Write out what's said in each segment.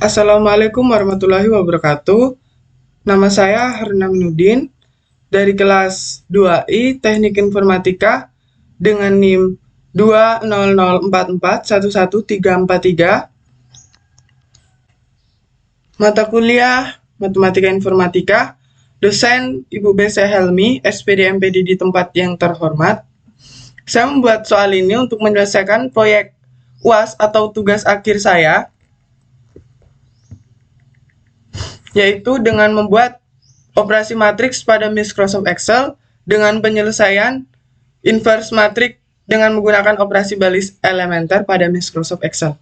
Assalamualaikum warahmatullahi wabarakatuh. Nama saya Haruna Minudin dari kelas 2I Teknik Informatika dengan NIM 20044111343. Mata kuliah Matematika Informatika, dosen Ibu B.C. Helmi, SPD MPD di tempat yang terhormat. Saya membuat soal ini untuk menyelesaikan proyek UAS atau tugas akhir saya, yaitu dengan membuat operasi matriks pada Microsoft Excel dengan penyelesaian inverse matriks dengan menggunakan operasi baris elementer pada Microsoft Excel.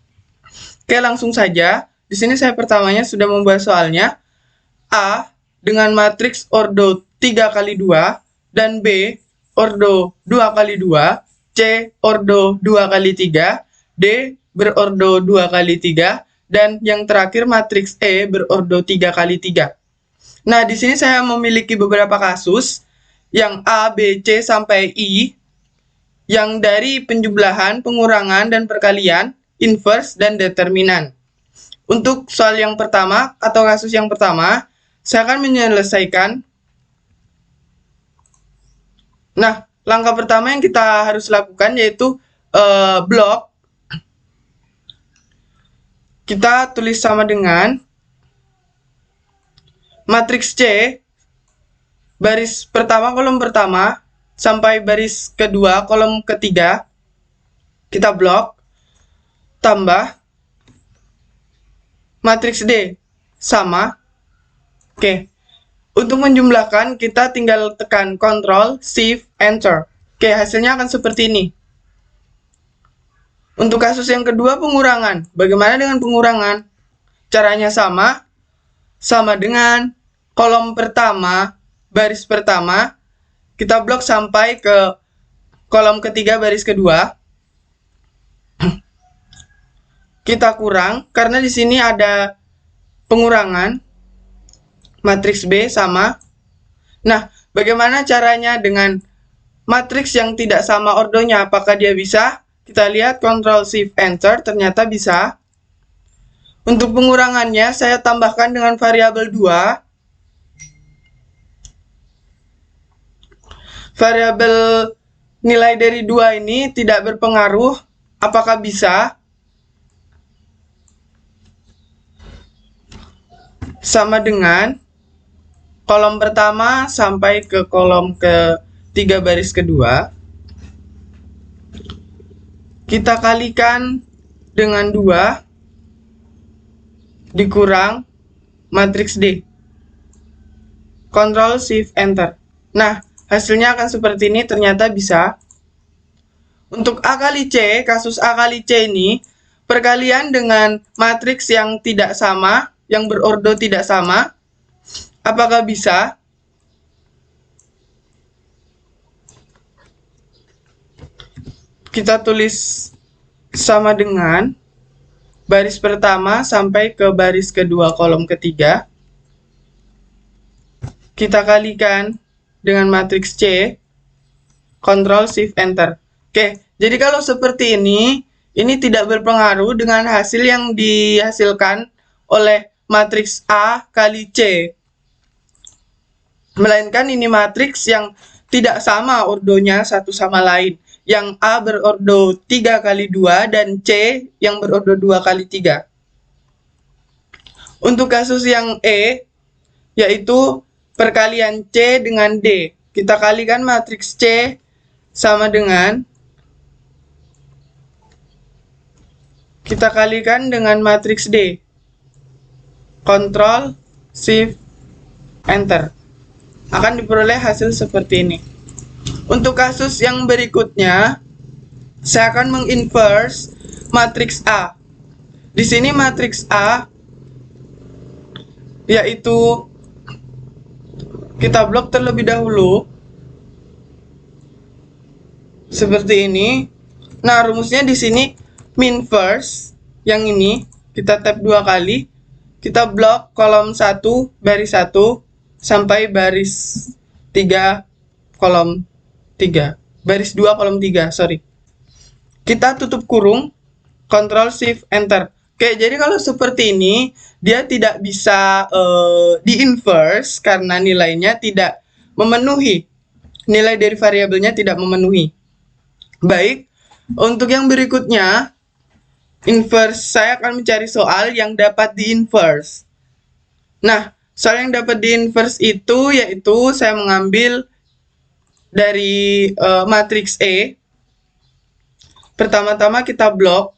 Oke, langsung saja. Di sini saya pertamanya sudah membuat soalnya. A dengan matriks ordo 3 kali 2 dan B ordo 2 kali 2, C ordo 2 kali 3, D berordo 2 kali 3, dan yang terakhir matriks E berordo 3 kali 3. Nah, di sini saya memiliki beberapa kasus yang A, B, C, sampai I, yang dari penjumlahan, pengurangan, dan perkalian, inverse, dan determinan. Untuk soal yang pertama, atau kasus yang pertama, saya akan menyelesaikan. Nah, langkah pertama yang kita harus lakukan yaitu blok. Kita tulis sama dengan matriks C, baris pertama kolom pertama, sampai baris kedua kolom ketiga. Kita blok, tambah matriks D sama. Oke. Untuk menjumlahkan kita tinggal tekan Ctrl Shift Enter. Oke, hasilnya akan seperti ini. Untuk kasus yang kedua, pengurangan. Bagaimana dengan pengurangan? Caranya sama dengan kolom pertama, baris pertama, kita blok sampai ke kolom ketiga baris kedua. Kita kurang karena di sini ada pengurangan. Matriks B sama. Nah, bagaimana caranya dengan matriks yang tidak sama ordonya? Apakah dia bisa? Kita lihat Ctrl Shift Enter, ternyata bisa. Untuk pengurangannya saya tambahkan dengan variabel 2. Variabel nilai dari 2 ini tidak berpengaruh. Apakah bisa? Sama dengan kolom pertama sampai ke kolom ketiga baris kedua. Kita kalikan dengan 2 dikurang matriks D. Ctrl Shift Enter. Nah, hasilnya akan seperti ini, ternyata bisa. Untuk A kali C, kasus A kali C ini, perkalian dengan matriks yang tidak sama, yang berordo tidak sama, apakah bisa? Kita tulis sama dengan baris pertama sampai ke baris kedua kolom ketiga. Kita kalikan dengan matriks C, Ctrl Shift Enter. Oke, jadi kalau seperti ini tidak berpengaruh dengan hasil yang dihasilkan oleh matriks A kali C. Melainkan ini matriks yang tidak sama ordonya satu sama lain. Yang A berordo 3 kali 2 dan C yang berordo 2 kali 3. Untuk kasus yang E, yaitu perkalian C dengan D. Kita kalikan matriks C sama dengan, kita kalikan dengan matriks D. Ctrl Shift Enter. Akan diperoleh hasil seperti ini. Untuk kasus yang berikutnya, saya akan menginverse matriks A. Di sini matriks A yaitu kita blok terlebih dahulu seperti ini. Nah, rumusnya di sini minverse, yang ini kita tap 2 kali. Kita blok kolom 1 baris 1 sampai baris 3 kolom 3. Baris 2 kolom 3, sorry. Kita tutup kurung, Ctrl Shift Enter. Oke, jadi kalau seperti ini, dia tidak bisa di-inverse karena nilainya tidak memenuhi. Nilai dari variabelnya tidak memenuhi. Baik, untuk yang berikutnya, inverse, saya akan mencari soal yang dapat di-inverse. Nah, soal yang dapat di-inverse itu yaitu saya mengambil dari matriks E. Pertama-tama kita blok.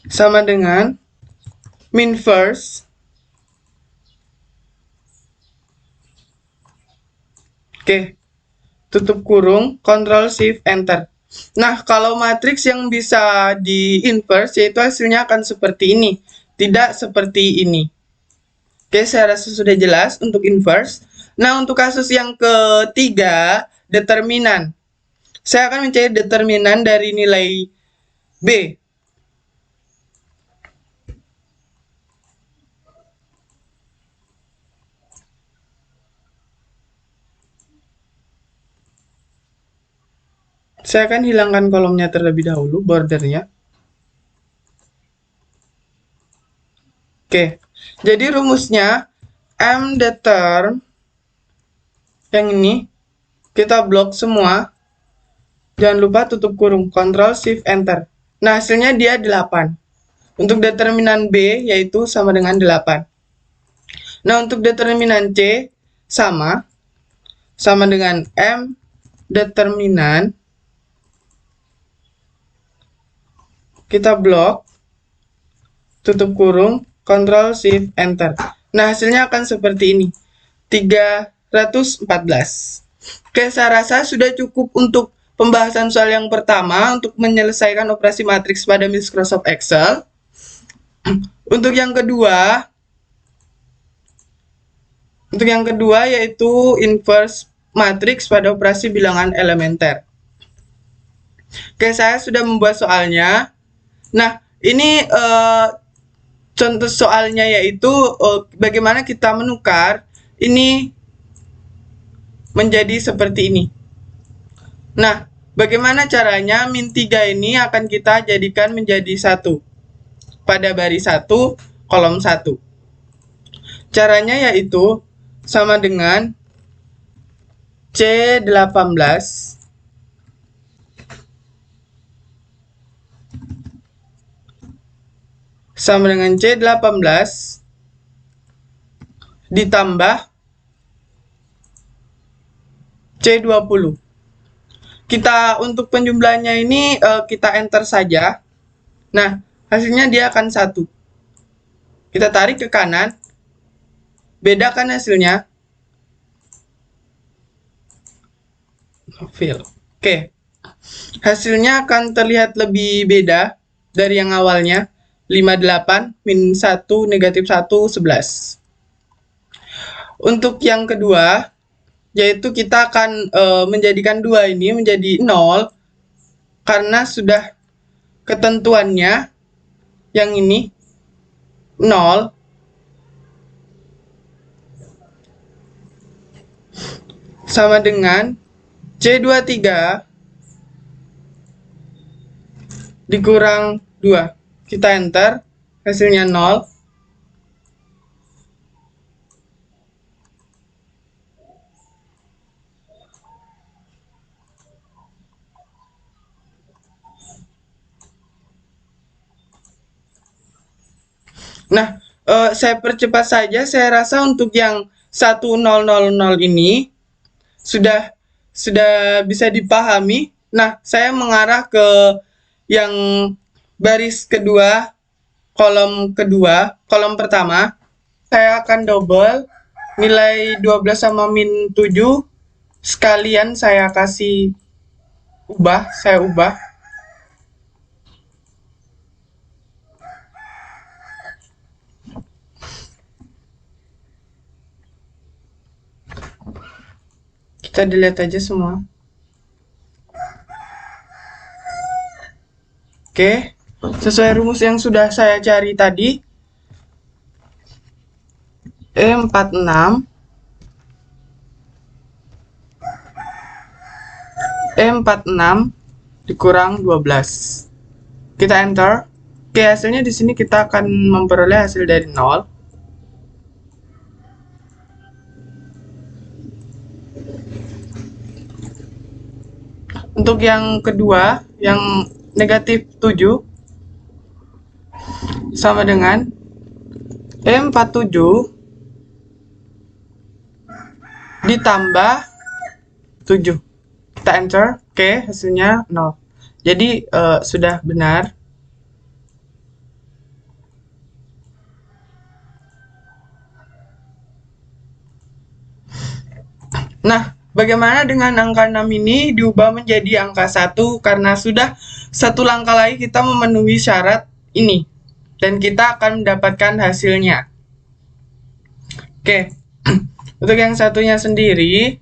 Sama dengan min first. Oke, tutup kurung, Ctrl Shift Enter. Nah, kalau matriks yang bisa di-inverse, yaitu hasilnya akan seperti ini, tidak seperti ini. Oke, saya rasa sudah jelas untuk inverse. Nah, untuk kasus yang ketiga, determinan. Saya akan mencari determinan dari nilai B. Saya akan hilangkan kolomnya terlebih dahulu, bordernya. Oke, jadi rumusnya M determ, yang ini, kita blok semua. Jangan lupa tutup kurung, Ctrl Shift Enter. Nah, hasilnya dia 8. Untuk determinan B, yaitu sama dengan 8. Nah, untuk determinan C, sama dengan M determinan. Kita blok, tutup kurung, Ctrl Shift Enter. Nah, hasilnya akan seperti ini. 314. Oke, saya rasa sudah cukup untuk pembahasan soal yang pertama untuk menyelesaikan operasi matriks pada Microsoft Excel. Untuk yang kedua yaitu inverse matriks pada operasi bilangan elementer. Oke, saya sudah membuat soalnya. Nah, ini contoh soalnya yaitu bagaimana kita menukar ini menjadi seperti ini. Nah, bagaimana caranya min 3 ini akan kita jadikan menjadi 1 pada baris 1, kolom 1. Caranya yaitu sama dengan C18 sama dengan C18 ditambah C20. Kita untuk penjumlahannya ini kita enter saja. Nah, hasilnya dia akan 1. Kita tarik ke kanan. Bedakan hasilnya. Fill. Oke. Hasilnya akan terlihat lebih beda dari yang awalnya. 58, min 1, negatif 1, 11. Untuk yang kedua, yaitu kita akan menjadikan 2 ini menjadi 0, karena sudah ketentuannya yang ini 0. Sama dengan C23 dikurang 2. Kita enter, hasilnya 0. Nah, saya percepat saja. Saya rasa untuk yang 1000 ini sudah bisa dipahami. Nah, saya mengarah ke yang baris kedua, kolom pertama. Saya akan double nilai 12 sama min 7 sekalian saya kasih saya ubah. Kita delete aja semua. Oke, sesuai rumus yang sudah saya cari tadi. E46 E46 dikurang 12. Kita enter. Oke, hasilnya di sini kita akan memperoleh hasil dari 0. Untuk yang kedua, yang negatif 7 sama dengan E47 ditambah 7. Kita enter. Oke, hasilnya 0. Jadi sudah benar. Nah, bagaimana dengan angka 6 ini diubah menjadi angka 1 karena sudah satu langkah lagi kita memenuhi syarat ini. Dan kita akan mendapatkan hasilnya. Oke, untuk yang satunya sendiri,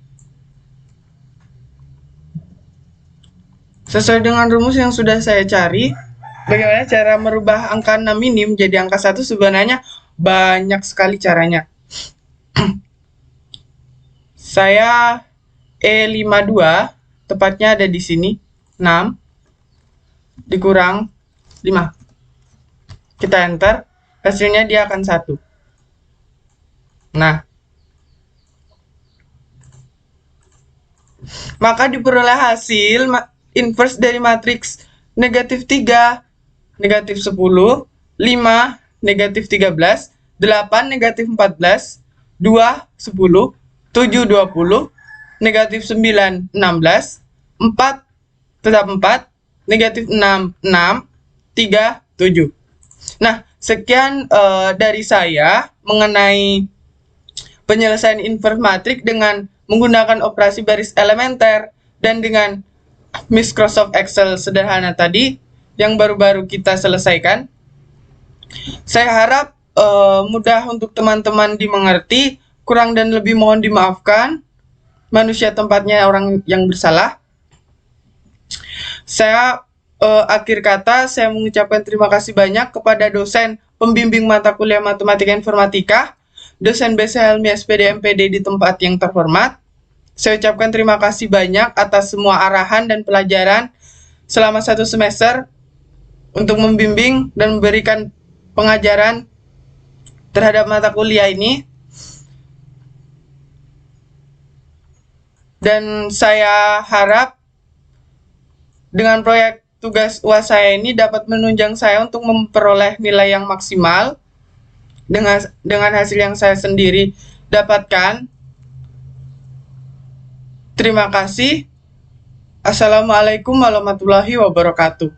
sesuai dengan rumus yang sudah saya cari, bagaimana cara merubah angka 6 ini menjadi angka 1 sebenarnya banyak sekali caranya. Saya E52, tepatnya ada di sini, 6 dikurang 5. Kita enter, hasilnya dia akan 1. Nah, maka diperoleh hasil inverse dari matriks negatif 3, negatif 10, 5, negatif 13, 8, negatif 14, 2, 10, 7, 20, negatif 9, 16, 4, tetap 4, negatif 6, 6, 3, 7. Nah, sekian dari saya mengenai penyelesaian inverse matriks dengan menggunakan operasi baris elementer dan dengan Microsoft Excel sederhana tadi yang baru-baru kita selesaikan. Saya harap mudah untuk teman-teman dimengerti, kurang dan lebih mohon dimaafkan. Manusia tempatnya orang yang bersalah. Saya akhir kata saya mengucapkan terima kasih banyak kepada dosen pembimbing mata kuliah Matematika Informatika, dosen BC Helmi SPD MPD di tempat yang terhormat. Saya ucapkan terima kasih banyak atas semua arahan dan pelajaran selama 1 semester untuk membimbing dan memberikan pengajaran terhadap mata kuliah ini. Dan saya harap dengan proyek tugas UAS saya ini dapat menunjang saya untuk memperoleh nilai yang maksimal dengan hasil yang saya sendiri dapatkan. Terima kasih. Assalamualaikum warahmatullahi wabarakatuh.